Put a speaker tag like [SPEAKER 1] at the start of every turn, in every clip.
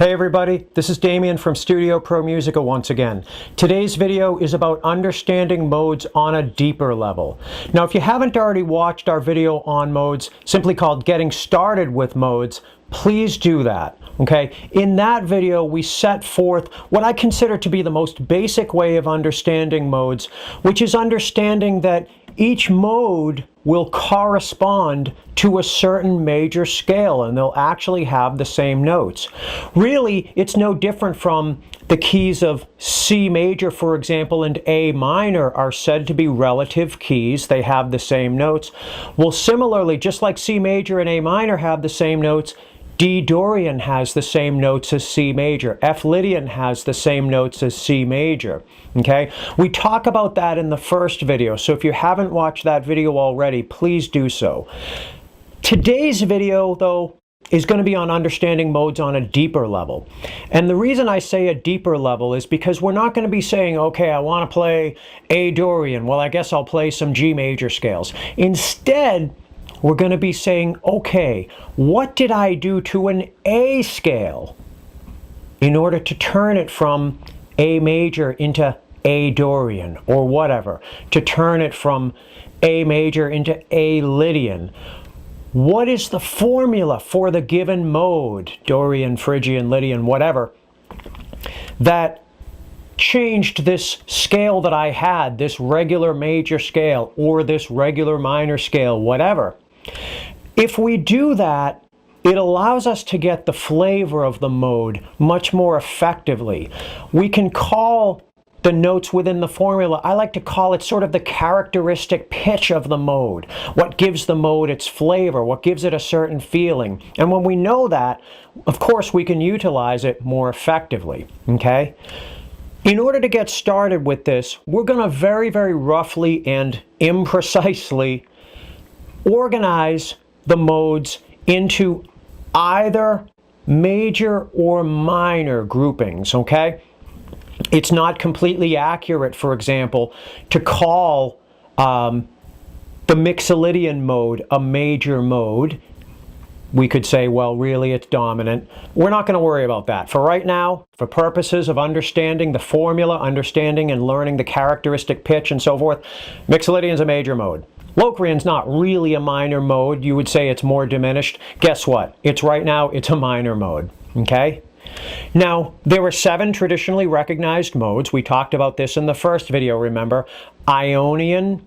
[SPEAKER 1] Hey everybody, this is Damian from Studio Pro Musica once again. Today's video is about understanding modes on a deeper level. Now if you haven't already watched our video on modes, simply called Getting Started with Modes, please do that. Okay, in that video we set forth what I consider to be the most basic way of understanding modes, which is understanding that each mode will correspond to a certain major scale and they'll actually have the same notes. Really, it's no different from the keys of C major, for example, and A minor are said to be relative keys. They have the same notes. Well, similarly, just like C major and A minor have the same notes, D Dorian has the same notes as C major. F Lydian has the same notes as C major. Okay? We talk about that in the first video, so if you haven't watched that video already, please do so. Today's video, though, is going to be on understanding modes on a deeper level. And the reason I say a deeper level is because we're not going to be saying, okay, I want to play A Dorian. Well, I guess I'll play some G major scales. Instead, we're going to be saying, okay, what did I do to an A scale in order to turn it from A major into A Dorian or whatever, to turn it from A major into A Lydian? What is the formula for the given mode, Dorian, Phrygian, Lydian, whatever, that changed this scale that I had, this regular major scale or this regular minor scale, whatever? If we do that, it allows us to get the flavor of the mode much more effectively. We can call the notes within the formula, I like to call it sort of the characteristic pitch of the mode. What gives the mode its flavor, what gives it a certain feeling. And when we know that, of course, we can utilize it more effectively, okay? In order to get started with this, we're going to very, very roughly and imprecisely organize the modes into either major or minor groupings, okay? It's not completely accurate, for example, to call the Mixolydian mode a major mode. We could say, well, really, it's dominant. We're not going to worry about that. For right now, for purposes of understanding the formula, understanding and learning the characteristic pitch and so forth, Mixolydian's a major mode. Locrian's not really a minor mode. You would say it's more diminished. Guess what? It's right now, it's a minor mode, okay? Now, there were 7 traditionally recognized modes. We talked about this in the first video, remember? Ionian,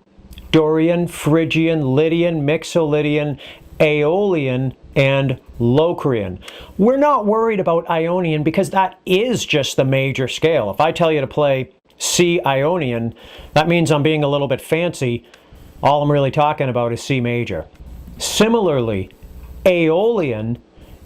[SPEAKER 1] Dorian, Phrygian, Lydian, Mixolydian, Aeolian, and Locrian. We're not worried about Ionian because that is just the major scale. If I tell you to play C Ionian, that means I'm being a little bit fancy. All I'm really talking about is C major. Similarly, Aeolian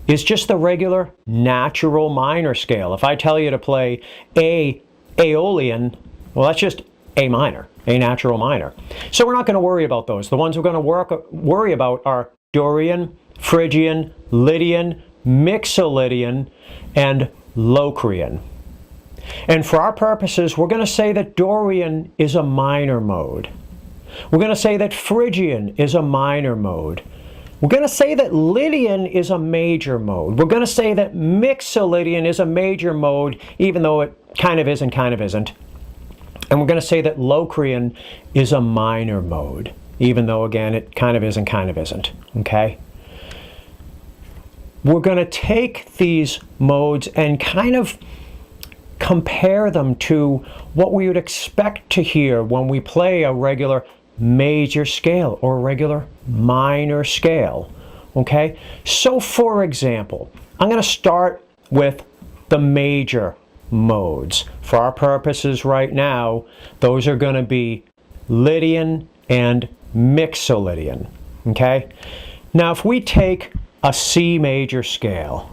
[SPEAKER 1] is just the regular natural minor scale. If I tell you to play A Aeolian, well, that's just A minor, A natural minor. So we're not going to worry about those. The ones we're going to worry about are Dorian, Phrygian, Lydian, Mixolydian, and Locrian. And for our purposes, we're going to say that Dorian is a minor mode. We're going to say that Phrygian is a minor mode. We're going to say that Lydian is a major mode. We're going to say that Mixolydian is a major mode, even though it kind of is and kind of isn't. And we're going to say that Locrian is a minor mode, even though, again, it kind of is and kind of isn't, okay? We're going to take these modes and kind of compare them to what we would expect to hear when we play a regular major scale or a regular minor scale, okay? So for example, I'm going to start with the major modes. For our purposes right now, those are going to be Lydian and Mixolydian, okay? Now if we take a C major scale,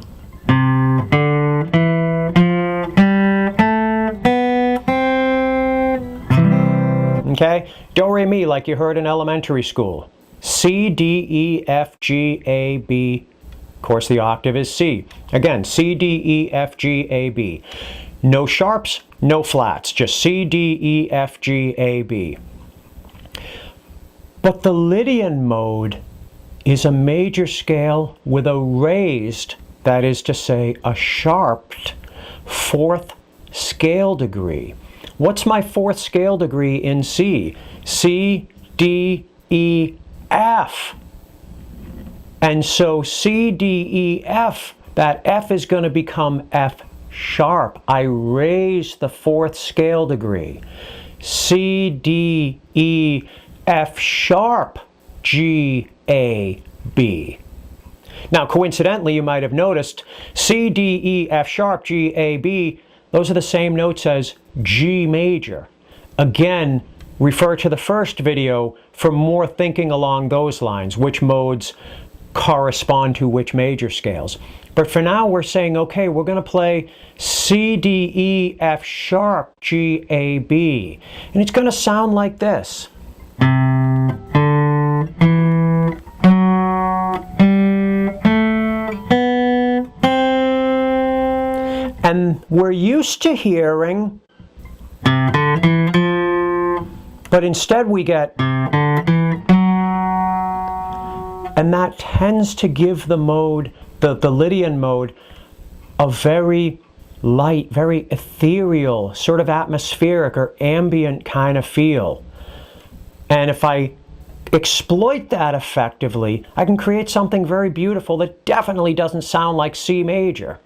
[SPEAKER 1] okay? Do, re, mi, like you heard in elementary school. C, D, E, F, G, A, B. Of course, the octave is C. Again, C, D, E, F, G, A, B. No sharps, no flats, just C, D, E, F, G, A, B. But the Lydian mode is a major scale with a raised That is to say, a sharped fourth scale degree. What's my fourth scale degree in C? C, D, E, F. And so C, D, E, F, that F is going to become F sharp. I raise the fourth scale degree. C, D, E, F sharp, G, A, B. Now, coincidentally, you might have noticed C, D, E, F sharp, G, A, B, those are the same notes as G major. Again, refer to the first video for more thinking along those lines, which modes correspond to which major scales. But for now, we're saying, okay, we're going to play C, D, E, F sharp, G, A, B. And it's going to sound like this. And we're used to hearing, but instead we get, and that tends to give the mode, the Lydian mode, a very light, very ethereal, sort of atmospheric or ambient kind of feel. And if I exploit that effectively, I can create something very beautiful that definitely doesn't sound like C major.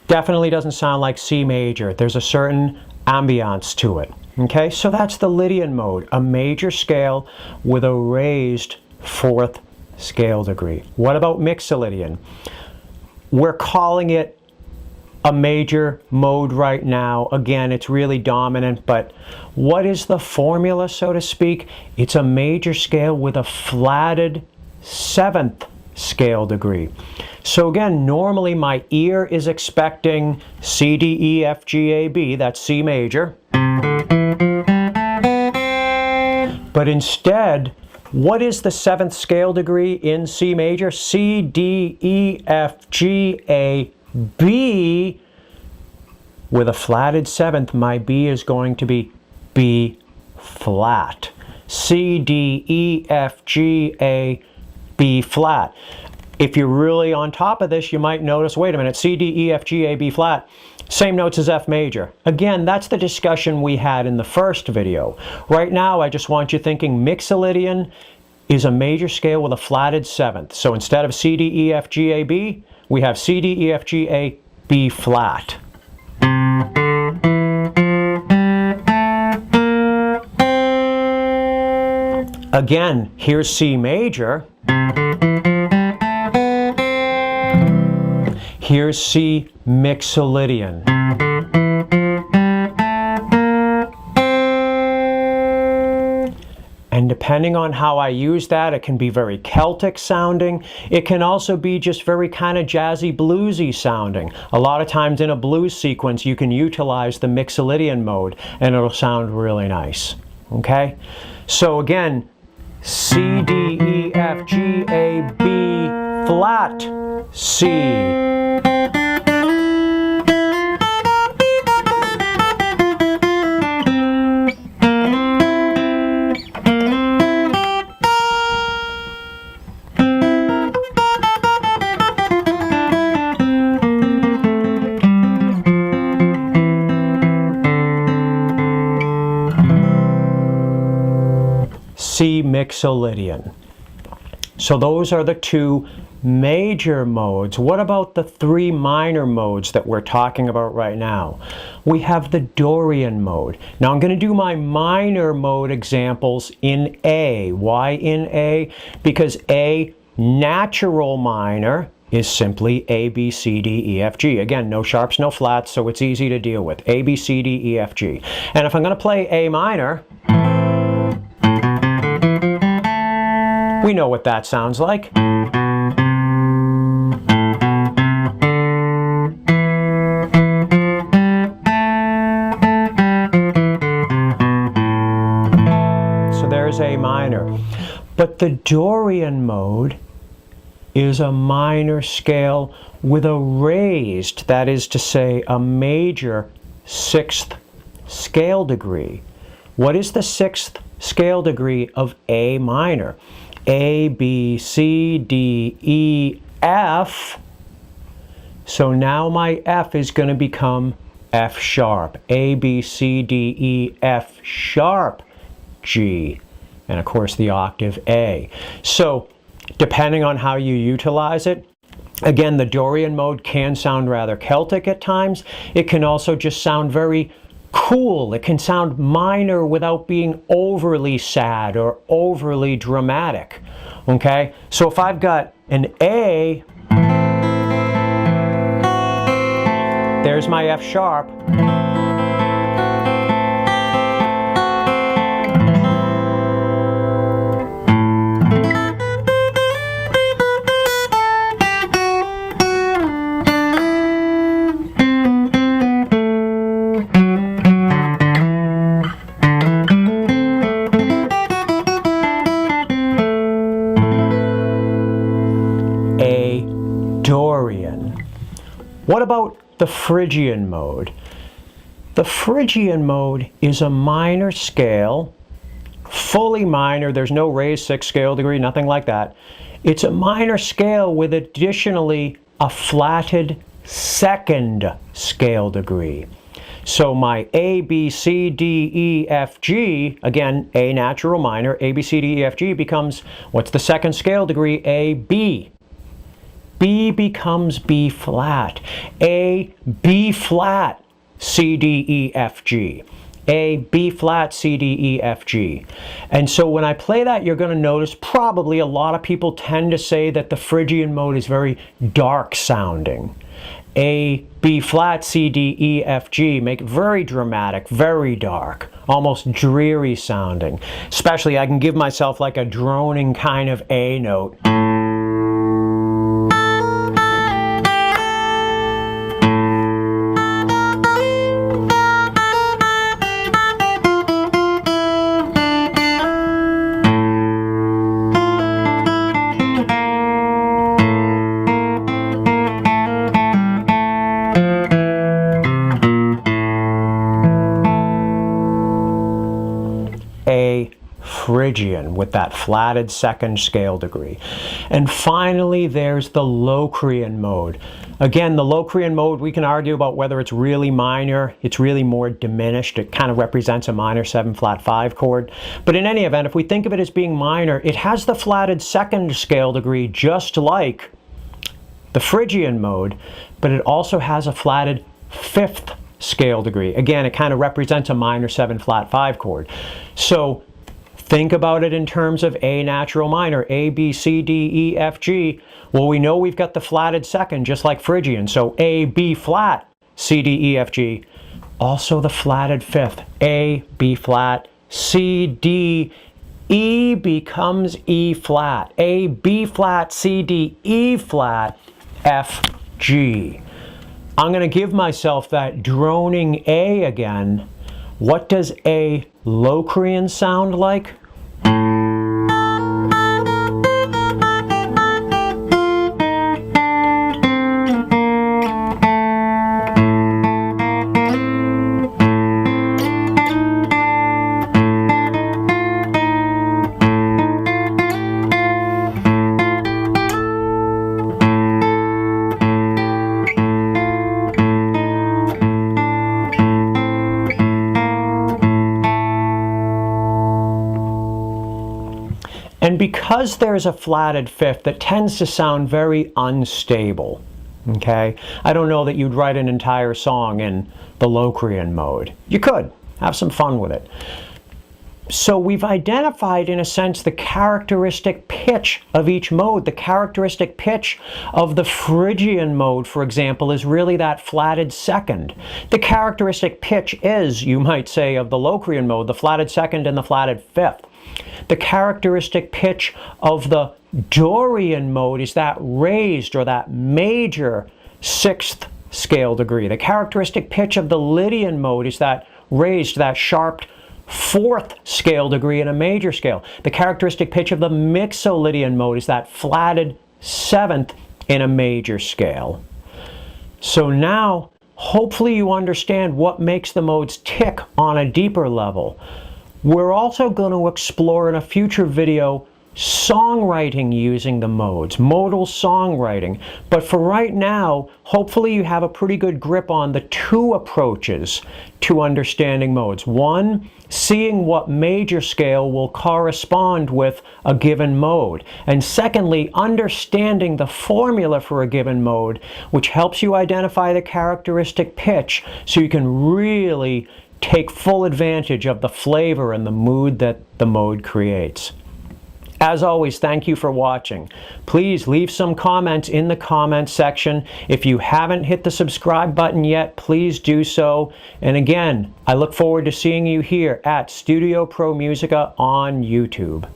[SPEAKER 1] Definitely doesn't sound like C major. There's a certain ambiance to it. Okay, so that's the Lydian mode, a major scale with a raised fourth scale degree. What about Mixolydian? We're calling it a major mode right now. Again, it's really dominant, but what is the formula, so to speak? It's a major scale with a flatted seventh scale degree. So again, normally my ear is expecting C, D, E, F, G, A, B, that's C major. But instead, what is the seventh scale degree in C major? C, D, E, F, G, A, B. With a flatted seventh, my B is going to be B flat. C, D, E, F, G, A, B flat. If you're really on top of this, you might notice, wait a minute, C, D, E, F, G, A, B flat, same notes as F major. Again, that's the discussion we had in the first video. Right now, I just want you thinking Mixolydian is a major scale with a flatted seventh. So instead of C, D, E, F, G, A, B, we have C, D, E, F, G, A, B flat. Again, here's C major. Here's C Mixolydian. And depending on how I use that, it can be very Celtic sounding. It can also be just very kind of jazzy, bluesy sounding. A lot of times in a blues sequence, you can utilize the Mixolydian mode and it'll sound really nice. Okay? So again, C, D, E, F, G, A, B, flat, C. C Mixolydian. So those are the two major modes. What about the three minor modes that we're talking about right now? We have the Dorian mode. Now I'm going to do my minor mode examples in A. Why in A? Because A, natural minor, is simply A, B, C, D, E, F, G. Again, no sharps, no flats, so it's easy to deal with. A, B, C, D, E, F, G. And if I'm going to play A minor, we know what that sounds like. But the Dorian mode is a minor scale with a raised, that is to say, a major 6th scale degree. What is the 6th scale degree of A minor? A, B, C, D, E, F. So now my F is going to become F sharp. A, B, C, D, E, F sharp, G. And of course the octave A. So depending on how you utilize it, again, the Dorian mode can sound rather Celtic at times. It can also just sound very cool. It can sound minor without being overly sad or overly dramatic. Okay? So if I've got an A, there's my F sharp. Dorian. What about the Phrygian mode? The Phrygian mode is a minor scale, fully minor. There's no raised 6th scale degree, nothing like that. It's a minor scale with additionally a flatted 2nd scale degree. So my A, B, C, D, E, F, G, again, A natural minor, A, B, C, D, E, F, G becomes, what's the 2nd scale degree? A, B. B becomes B flat. A, B flat, C, D, E, F, G. A, B flat, C, D, E, F, G. And so when I play that, you're going to notice probably a lot of people tend to say that the Phrygian mode is very dark sounding. A, B flat, C, D, E, F, G make it very dramatic, very dark, almost dreary sounding. Especially I can give myself like a droning kind of A note. A Phrygian with that flatted 2nd scale degree. And finally, there's the Locrian mode. Again, the Locrian mode, we can argue about whether it's really minor, it's really more diminished. It kind of represents a minor 7 flat 5 chord. But in any event, if we think of it as being minor, it has the flatted 2nd scale degree just like the Phrygian mode, but it also has a flatted 5th scale degree. Again, it kind of represents a minor 7 flat 5 chord. So think about it in terms of A natural minor, A, B, C, D, E, F, G. Well, we know we've got the flatted 2nd, just like Phrygian. So A, B flat, C, D, E, F, G. Also the flatted 5th, A, B flat, C, D, E becomes E flat. A, B flat, C, D, E flat, F, G. I'm going to give myself that droning A again. What does A Locrian sound like? And because there's a flatted 5th, that tends to sound very unstable, okay? I don't know that you'd write an entire song in the Locrian mode. You could. Have some fun with it. So we've identified, in a sense, the characteristic pitch of each mode. The characteristic pitch of the Phrygian mode, for example, is really that flatted 2nd. The characteristic pitch is, you might say, of the Locrian mode, the flatted 2nd and the flatted 5th. The characteristic pitch of the Dorian mode is that raised or that major 6th scale degree. The characteristic pitch of the Lydian mode is that raised, that sharp fourth scale degree in a major scale. The characteristic pitch of the Mixolydian mode is that flatted seventh in a major scale. So now, hopefully you understand what makes the modes tick on a deeper level. We're also going to explore in a future video songwriting using the modes, modal songwriting. But for right now, hopefully you have a pretty good grip on the two approaches to understanding modes. One, seeing what major scale will correspond with a given mode. And secondly, understanding the formula for a given mode, which helps you identify the characteristic pitch so you can really take full advantage of the flavor and the mood that the mode creates. As always, thank you for watching. Please leave some comments in the comments section. If you haven't hit the subscribe button yet, please do so. And again, I look forward to seeing you here at Studio Pro Musica on YouTube.